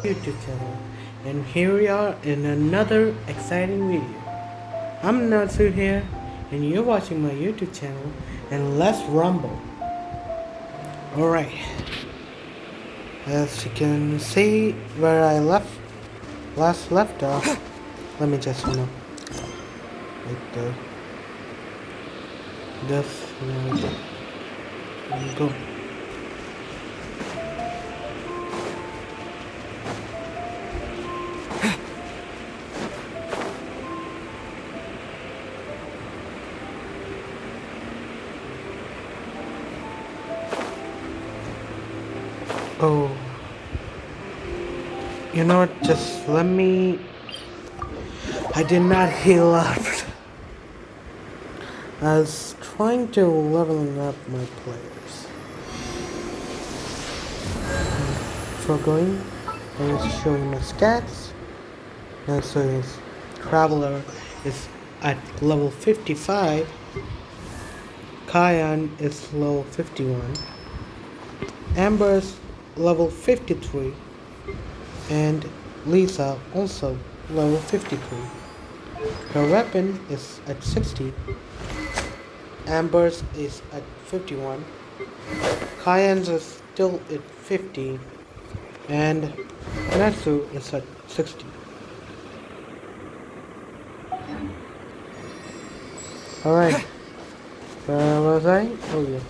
YouTube channel, and here we are in another exciting video. I'm Natsu here, and you're watching my YouTube channel, and let's rumble. Alright, as you can see where I last left off, let me just like this, go. Oh, you know what, just let me, I did not heal up. I was trying to leveling up my players. Before going, I was showing my stats. Now so his Traveler is at level 55. Kyan is level 51. Amber is level 53, and Lisa also level 53. Her weapon is at 60. Amber's is at 51. Kyan's is still at 50, and Natsu is at 60. Alright, where was I? Oh yeah.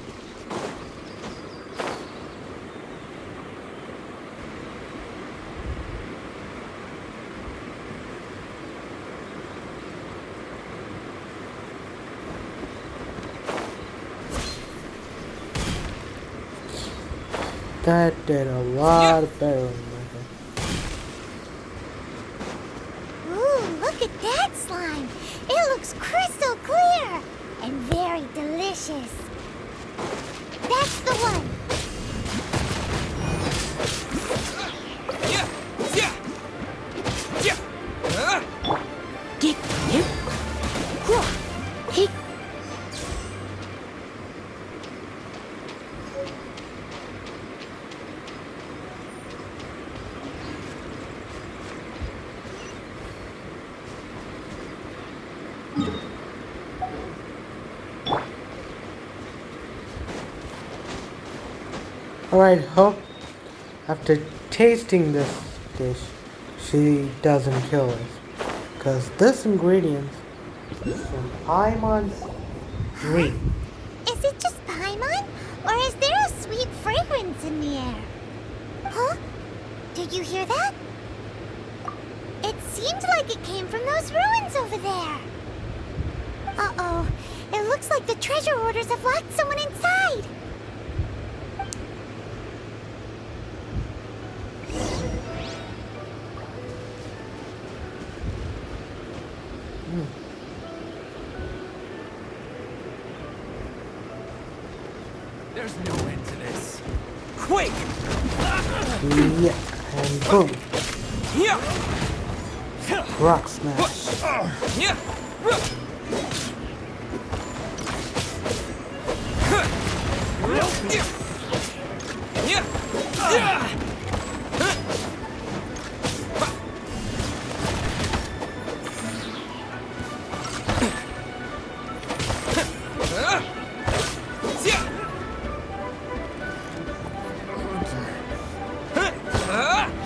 That did a lot better than my head. Ooh, look at that slime! It looks crystal clear and very delicious. That's the one! Alright, hope after tasting this dish, she doesn't kill us. Because this ingredient is from Paimon's dream. Is it just Paimon? Or is there a sweet fragrance in the air? Huh? Did you hear that? It seemed like it came from those ruins over there. Uh-oh. It looks like the treasure hoarders have locked someone inside. There's no end to this. Quake! Yeah, and boom. Rock smash.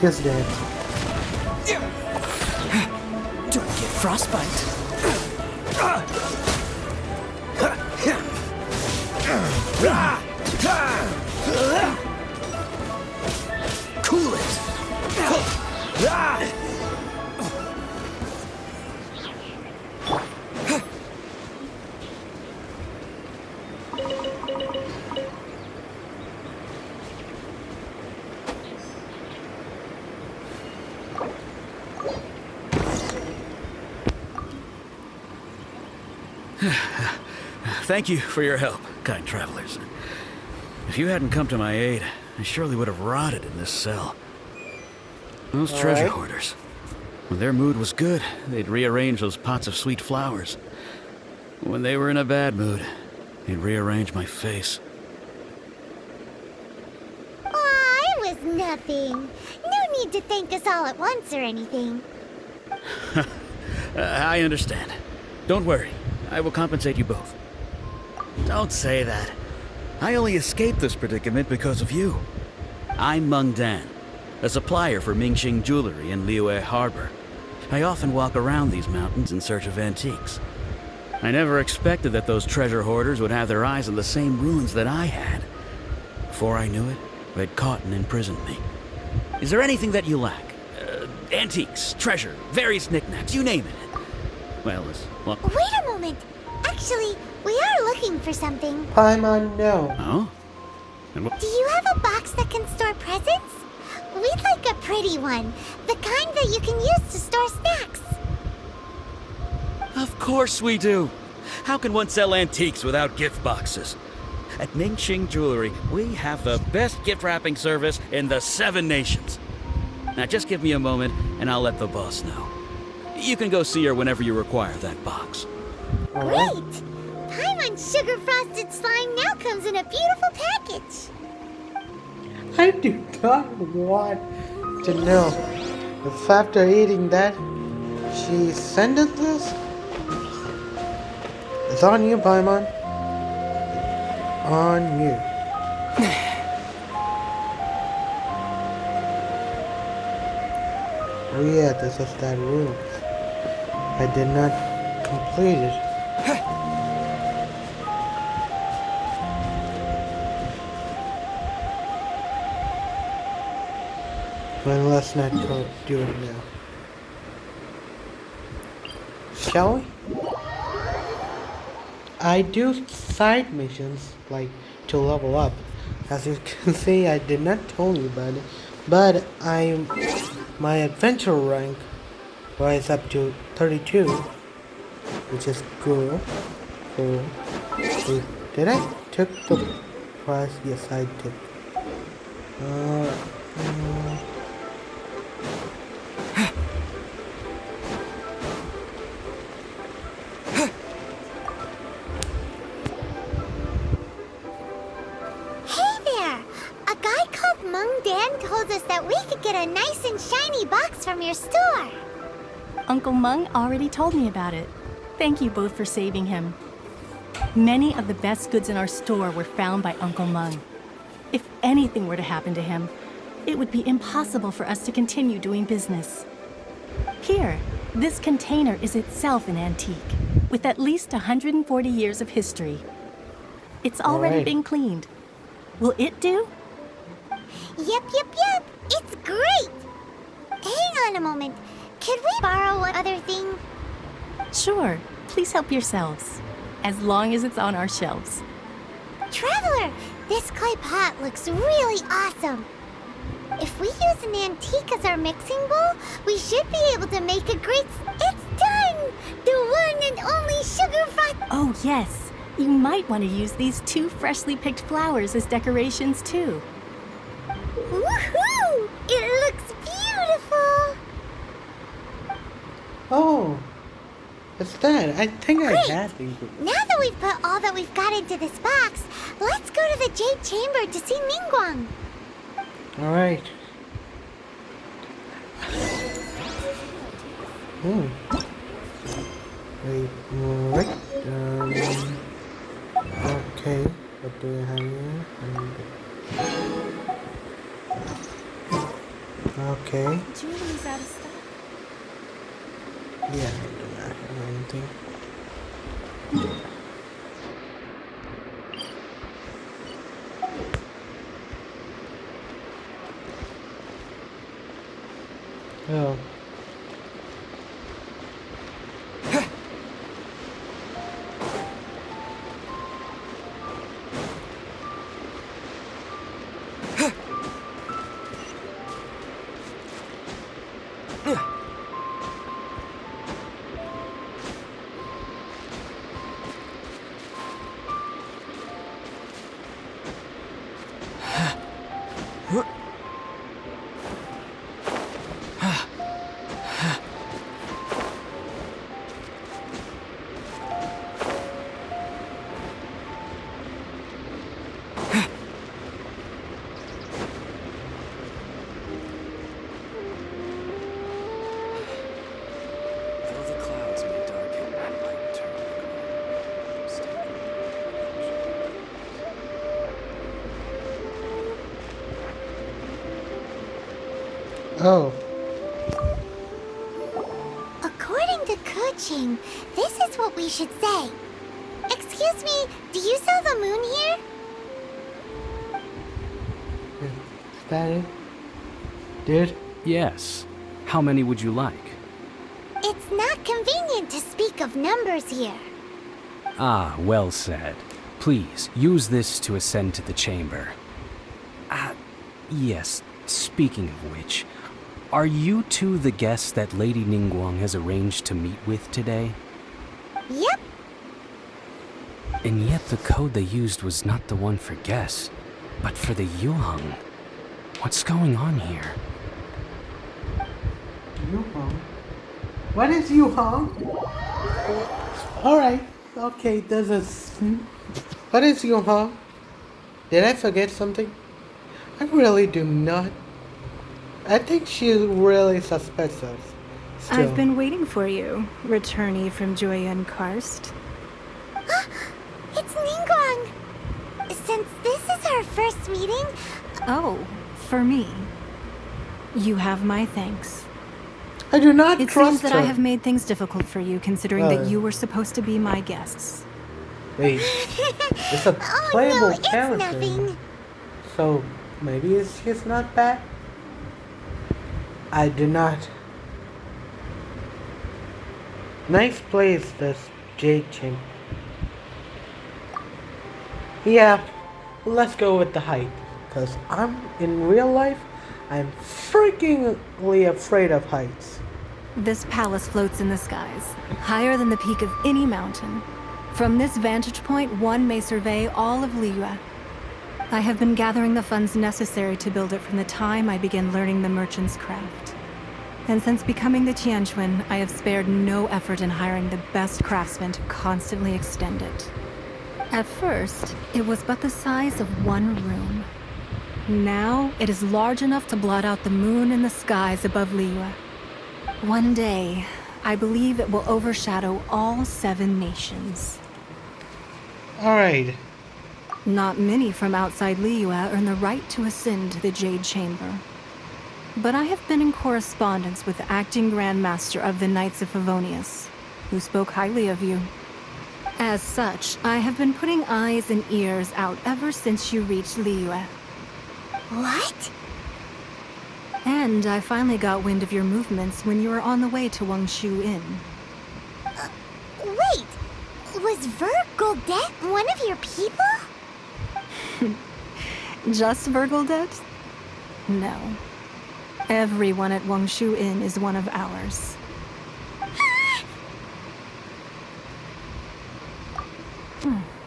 He's dead. Don't get frostbite. Cool it. Thank you for your help, kind travelers. If you hadn't come to my aid, I surely would have rotted in this cell. Those treasure hoarders, when their mood was good, they'd rearrange those pots of sweet flowers. When they were in a bad mood, they'd rearrange my face. Aw, it was nothing. No need to thank us all at once or anything. I understand. Don't worry. I will compensate you both. Don't say that. I only escaped this predicament because of you. I'm Meng Dan, a supplier for Mingxing Jewelry in Liyue Harbor. I often walk around these mountains in search of antiques. I never expected that those treasure hoarders would have their eyes on the same ruins that I had. Before I knew it, they'd caught and imprisoned me. Is there anything that you lack? Antiques, treasure, various knickknacks, you name it. Well, Wait a moment. Actually, we are looking for something. Paimon, no. Oh? And what? Do you have a box that can store presents? We'd like a pretty one. The kind that you can use to store snacks. Of course we do. How can one sell antiques without gift boxes? At Mingxing Jewelry, we have the best gift wrapping service in the 7 nations. Now just give me a moment and I'll let the boss know. You can go see her whenever you require that box. Great! Paimon's sugar frosted slime now comes in a beautiful package. I do not want to know if after eating that, she scented this. It's on you, Paimon. On you. Oh yeah, this is that room. I did not complete it. Well, let's not go do it now. Shall we? I do side missions, like, to level up. As you can see, I did not tell you about it, but my adventure rank rise up to 32, which is cool. Cool. Wait, did I took the prize? Yes, I did. Hey there! A guy called Meng Dan told us that we could get a nice and shiny box from your store. Uncle Meng already told me about it. Thank you both for saving him. Many of the best goods in our store were found by Uncle Meng. If anything were to happen to him, it would be impossible for us to continue doing business. Here, this container is itself an antique, with at least 140 years of history. It's already Alright. been cleaned. Will it do? Yep. It's great! Hang on a moment. Could we borrow one other thing? Sure, please help yourselves, as long as it's on our shelves. Traveler, this clay pot looks really awesome. If we use an antique as our mixing bowl, we should be able to make a great... It's done! The one and only sugar frost... Oh, yes. You might want to use these 2 freshly picked flowers as decorations, too. Woohoo! It looks beautiful! Oh, it's that. I think I Great. had these. Now that we've put all that we've got into this box, let's go to the Jade Chamber to see Ningguang. All right. Wait, right. Okay. What do we have here? Okay. Julie's out of stock. Yeah, I do not have anything. Oh. Oh, According to Kuching, this is what we should say. Excuse me, do you sell the moon here? is that it? Dude? Yes. How many would you like? It's not convenient to speak of numbers here. Ah, well said. Please, use this to ascend to the chamber. Yes, speaking of which, are you two the guests that Lady Ningguang has arranged to meet with today? Yep. And yet the code they used was not the one for guests, but for the Yuheng. What's going on here? Yuheng? What is Yuheng? Alright, okay, there's a... What is Yuheng? Did I forget something? I really do not. I think she really suspects us. Still. I've been waiting for you, returnee from Joyen Karst. It's Ningguang. Since this is our first meeting, Oh, for me. You have my thanks. I do not It trust seems that her. I have made things difficult for you, considering that you were supposed to be my guests. Wait, it's a oh playable no, it's character. nothing. So maybe she's not bad. I do not. Nice place, this Jade Chamber. Yeah, let's go with the height. Cause in real life, I'm freakingly afraid of heights. This palace floats in the skies, higher than the peak of any mountain. From this vantage point, one may survey all of Liyue. I have been gathering the funds necessary to build it from the time I began learning the merchant's craft. And since becoming the Tianquan, I have spared no effort in hiring the best craftsmen to constantly extend it. At first, it was but the size of one room. Now, it is large enough to blot out the moon in the skies above Liyue. One day, I believe it will overshadow all 7 nations. Alright. Not many from outside Liyue earn the right to ascend to the Jade Chamber. But I have been in correspondence with the acting Grand Master of the Knights of Favonius, who spoke highly of you. As such, I have been putting eyes and ears out ever since you reached Liyue. What? And I finally got wind of your movements when you were on the way to Wangshu Inn. Wait, was Vergoldet one of your people? Just Vergoldet? No. Everyone at Wangshu Inn is one of ours.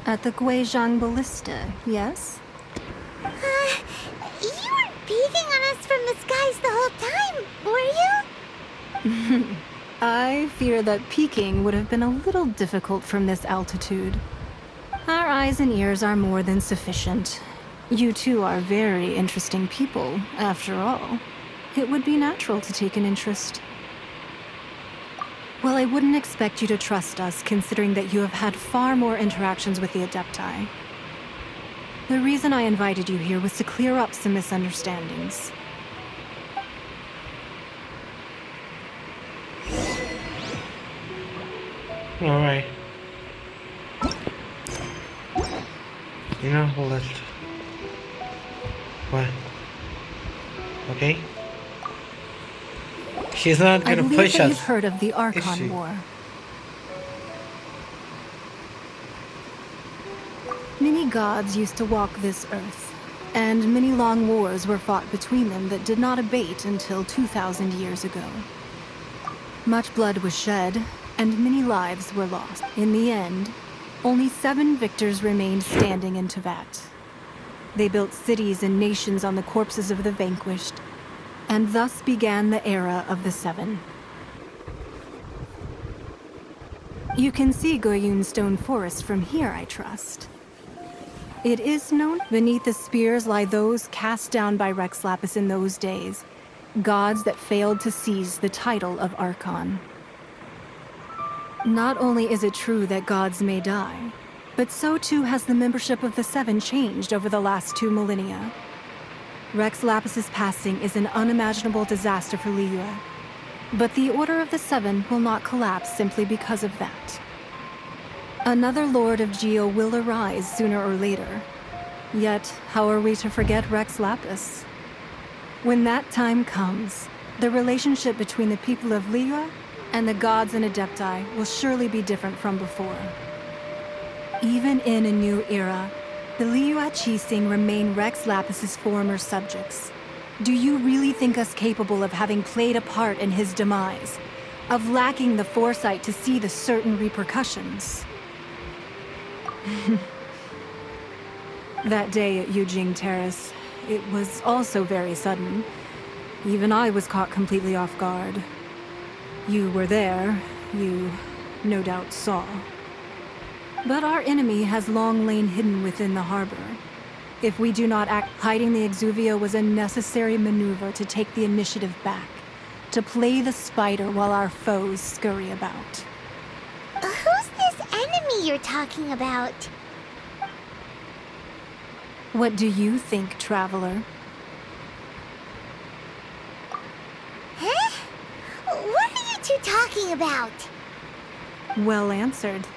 At the Guizhang Ballista, yes? You weren't peeking on us from the skies the whole time, were you? I fear that peeking would have been a little difficult from this altitude. Our eyes and ears are more than sufficient. You two are very interesting people, after all. It would be natural to take an interest. Well, I wouldn't expect you to trust us, considering that you have had far more interactions with the Adepti. The reason I invited you here was to clear up some misunderstandings. Alright. You know, let's... What? Okay? She's not I gonna believe push that us. you've heard of the she? Archon War. Many gods used to walk this earth, and many long wars were fought between them that did not abate until 2,000 years ago. Much blood was shed, and many lives were lost. In the end, only 7 victors remained standing in Tevat. They built cities and nations on the corpses of the vanquished, and thus began the era of the 7. You can see Goyun Stone Forest from here, I trust. It is known beneath the spears lie those cast down by Rex Lapis in those days, gods that failed to seize the title of Archon. Not only is it true that gods may die, but so too has the membership of the 7 changed over the last 2 millennia. Rex Lapis's passing is an unimaginable disaster for Liyue. But the Order of the Seven will not collapse simply because of that. Another Lord of Geo will arise sooner or later. Yet, how are we to forget Rex Lapis? When that time comes, the relationship between the people of Liyue and the gods and Adepti will surely be different from before. Even in a new era, the Liyue Qixing remain Rex Lapis's former subjects. Do you really think us capable of having played a part in his demise? Of lacking the foresight to see the certain repercussions? That day at Yujing Terrace, it was also very sudden. Even I was caught completely off guard. You were there, you no doubt saw. But our enemy has long lain hidden within the harbor. If we do not act, hiding the Exuvio was a necessary maneuver to take the initiative back, to play the spider while our foes scurry about. Who's this enemy you're talking about? What do you think, Traveler? Huh? What are you two talking about? Well answered.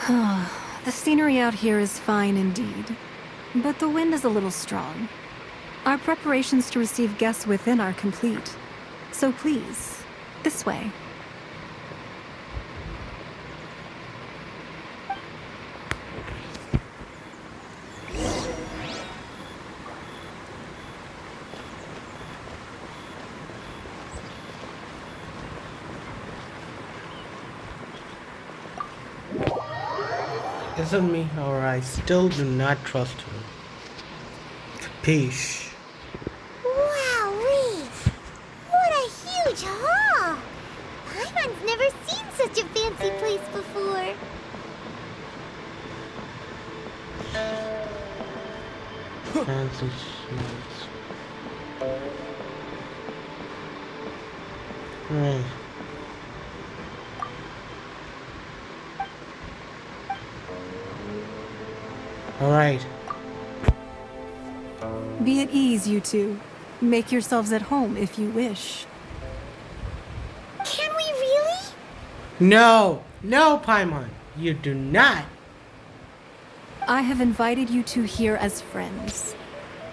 Huh? The scenery out here is fine indeed, but the wind is a little strong. Our preparations to receive guests within are complete. So please, this way. Isn't me, or I still do not trust her. Capiche? Wowee! What a huge hall! Paimon's never seen such a fancy place before. Fancy suits. Right. Alright. Be at ease, you two. Make yourselves at home if you wish. Can we really? No! No, Paimon! You do not! I have invited you two here as friends.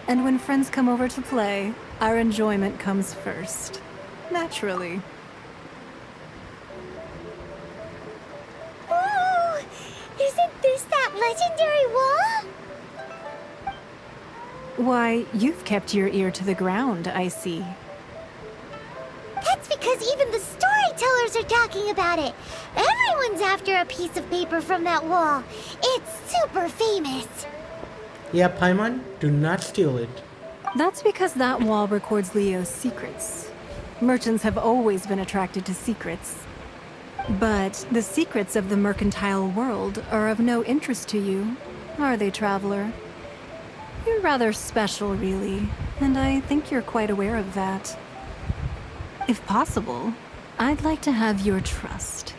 And when friends come over to play, our enjoyment comes first. Naturally. Ooh! Isn't this that legendary wall? Why, you've kept your ear to the ground, I see. That's because even the storytellers are talking about it. Everyone's after a piece of paper from that wall. It's super famous. Yeah, Paimon, do not steal it. That's because that wall records Leo's secrets. Merchants have always been attracted to secrets. But the secrets of the mercantile world are of no interest to you, are they, Traveler? You're rather special, really, and I think you're quite aware of that. If possible, I'd like to have your trust.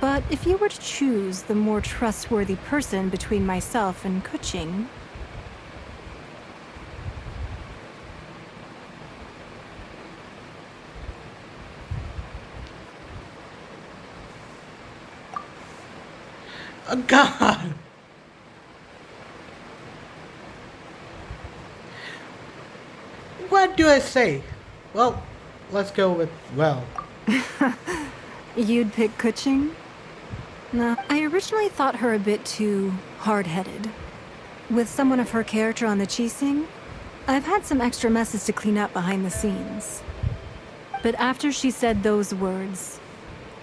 But if you were to choose the more trustworthy person between myself and Kuching... Oh, God! What do I say? Well, let's go with well. You'd pick Kuching? No, I originally thought her a bit too hard-headed. With someone of her character on the Qixing, I've had some extra messes to clean up behind the scenes. But after she said those words,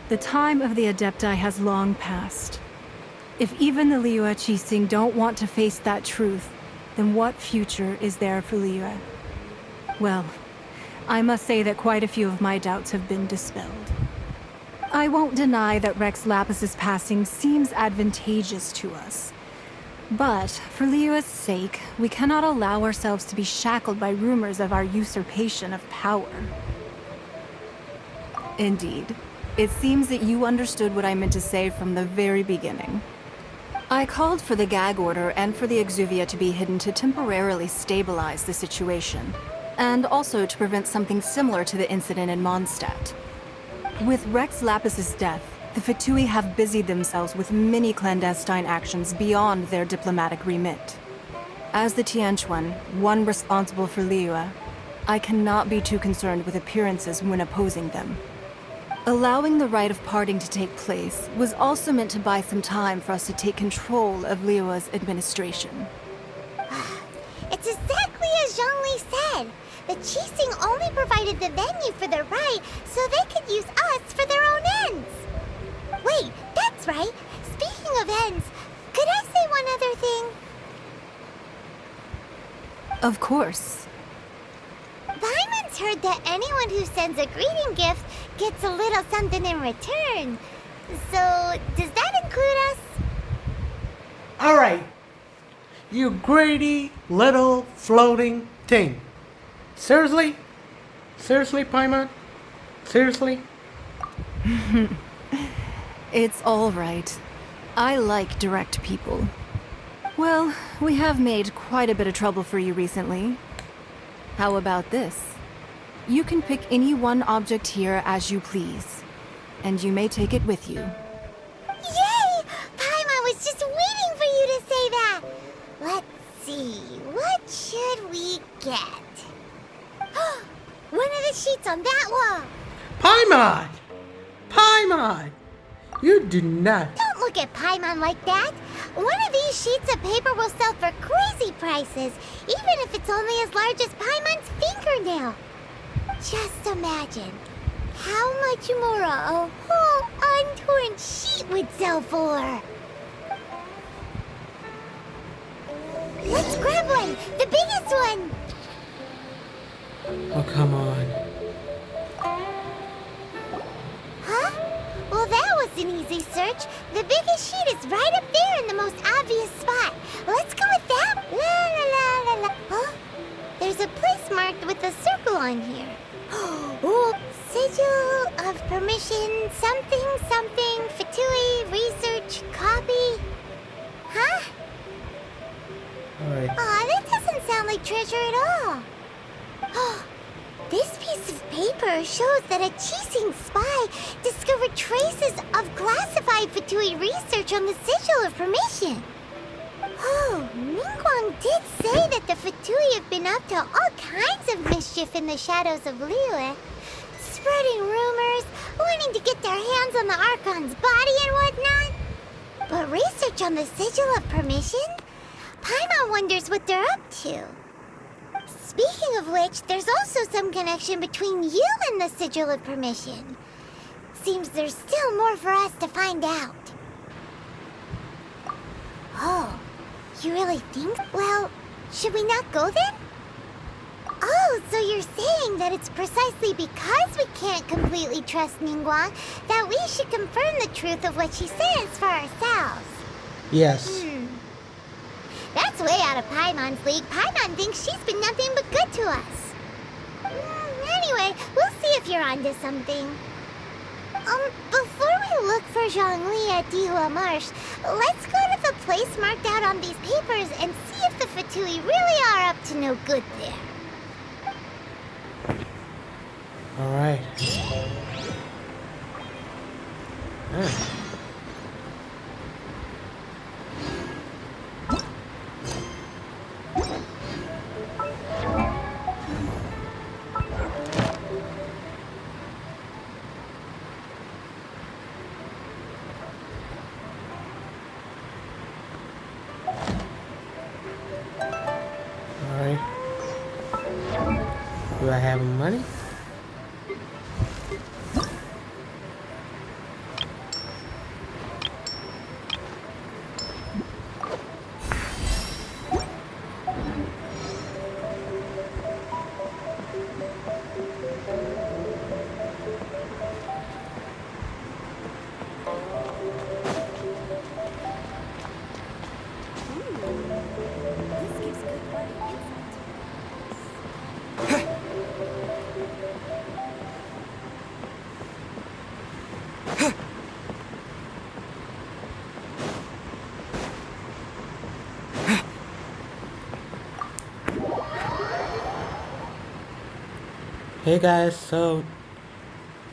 the time of the Adepti has long passed. If even the Liyue Qixing don't want to face that truth, then what future is there for Liyue? Well, I must say that quite a few of my doubts have been dispelled. I won't deny that Rex Lapis's passing seems advantageous to us. But for Liyue's sake, we cannot allow ourselves to be shackled by rumors of our usurpation of power. Indeed. It seems that you understood what I meant to say from the very beginning. I called for the gag order and for the exuvia to be hidden to temporarily stabilize the situation, and also to prevent something similar to the incident in Mondstadt. With Rex Lapis's death, the Fatui have busied themselves with many clandestine actions beyond their diplomatic remit. As the Tianquan, one responsible for Liyue, I cannot be too concerned with appearances when opposing them. Allowing the rite of parting to take place was also meant to buy some time for us to take control of Liyue's administration. It's exactly as Zhongli said. The Qixing only provided the venue for the rite so they could use us for their own ends. Wait, that's right. Speaking of ends, could I say one other thing? Of course. Paimon's heard that anyone who sends a greeting gift gets a little something in return. So, does that include us? Alright. You greedy little floating thing. Seriously? Seriously, Paimon? Seriously? It's all right. I like direct people. Well, we have made quite a bit of trouble for you recently. How about this? You can pick any one object here as you please, and you may take it with you. Yay! Paimon was just waiting for you to say that. Let's see, what should we get? One of the sheets on that wall. Paimon! Paimon! You do not. Don't look at Paimon like that. One of these sheets of paper will sell for crazy prices, even if it's only as large as Paimon's fingernail. Just imagine how much more a whole untorn sheet would sell for. Let's grab one, the biggest one. Oh, come on. Huh? Well, that was an easy search. The biggest sheet is right up there in the most obvious spot. Let's go with that. La la la la la. Huh? There's a place marked with a circle on here. Oh, sigil of permission, something, something, Fatui, research, copy. Huh? Alright. Aw, that doesn't sound like treasure at all. This piece of paper shows that a Qixing spy discovered traces of classified Fatui research on the sigil of permission. Oh, Ningguang did say that the Fatui have been up to all kinds of mischief in the shadows of Liyue, spreading rumors, wanting to get their hands on the Archon's body and whatnot. But research on the sigil of permission? Paimon wonders what they're up to. Speaking of which, there's also some connection between you and the sigil of permission. Seems there's still more for us to find out. Oh, you really think? Well, should we not go then? Oh, so you're saying that it's precisely because we can't completely trust Ningguang that we should confirm the truth of what she says for ourselves. Yes. That's way out of Paimon's league. Paimon thinks she's been nothing but good to us. Anyway, we'll see if you're onto something. Before we look for Zhongli at Dihua Marsh, let's go to the place marked out on these papers and see if the Fatui really are up to no good there. Alright. Alright. Do I have money? Hey guys, so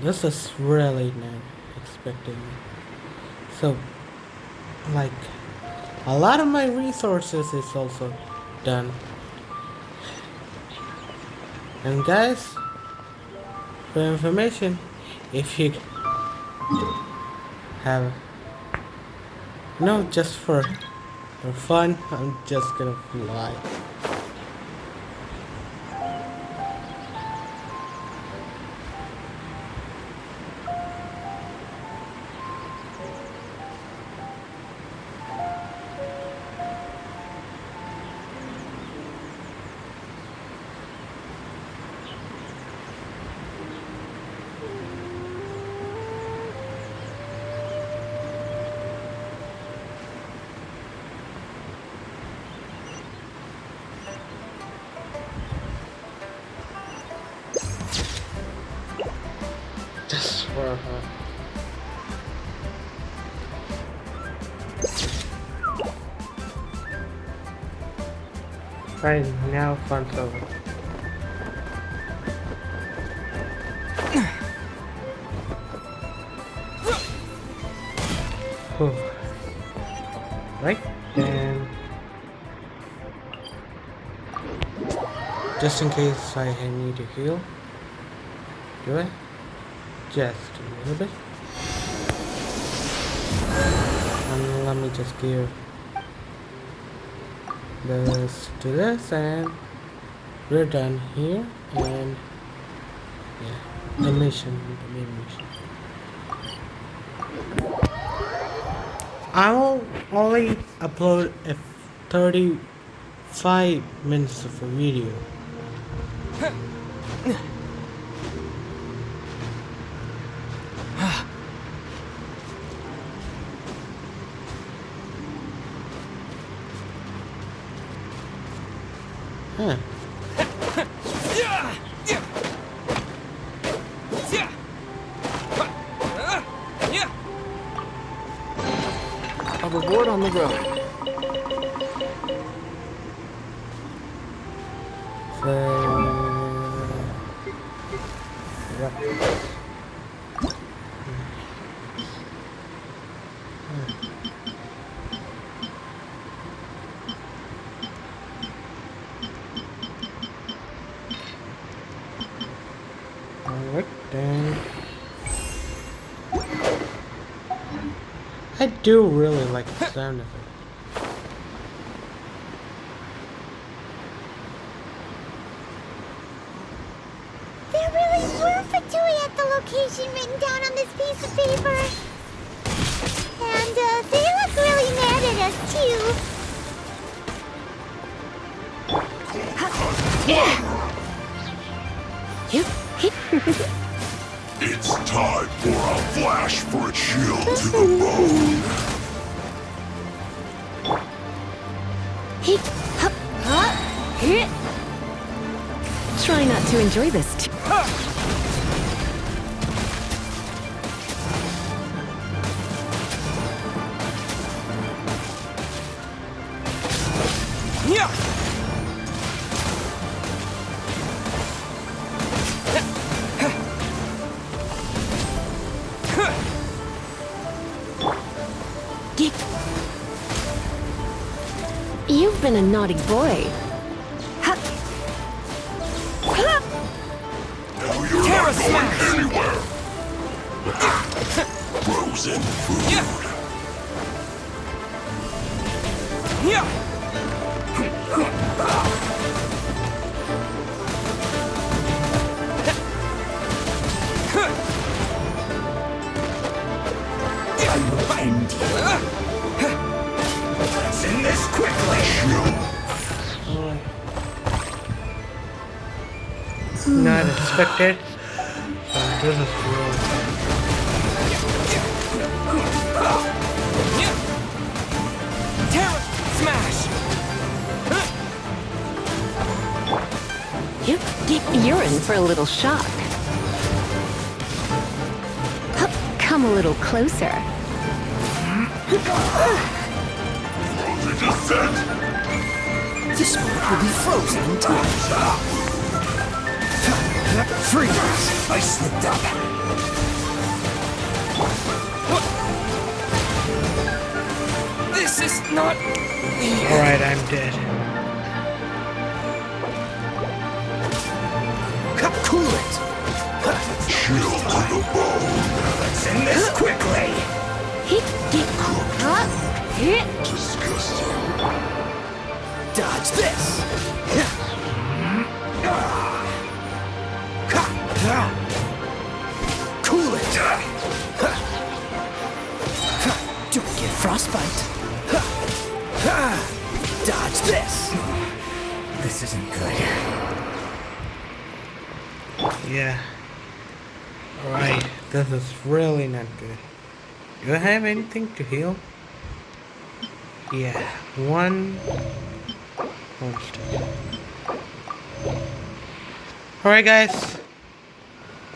this is really not expecting. So, like, a lot of my resources is also done. And guys, for information, if you have no, just for fun, I'm just gonna fly. Just for her. Right now, fun's over. Whew. Right then, just in case I need to heal, do I? Just a little bit. And let me just give this to this, and we're done here. And yeah, the main mission. I will only upload a 35 minutes of a video. Huh. A reward on the road. Alright then. I do really like the sound of it. There really were Fatui at the location written down on this piece of paper. And they look really mad at us too. It's time for a flash for a chill to the bone. Try not to enjoy this too. You've been a naughty boy. Now you're not going anywhere. Frozen food. Find you. Let's end this quickly. Not expected. So this is really Terror smash. You're in for a little shock. Hup, come a little closer. Frozen descent. This one will be frozen in time. Freeze! I slipped up. This is not the Alright, I'm dead. Cool it! Chill to the bone. Let's end this quickly! Disgusting. Dodge this! Cool it! Don't get frostbite! Dodge this! This isn't good. Yeah. Alright, this is really not good. Do I have anything to heal? Yeah, one monster. Alright guys,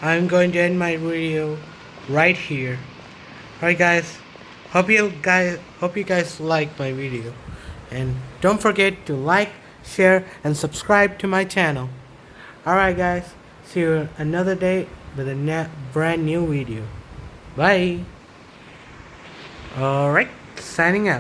I'm going to end my video right here. Alright guys, hope you guys liked my video, and don't forget to like, share and subscribe to my channel. Alright guys, see you another day with a brand new video. Bye. Alright, signing out.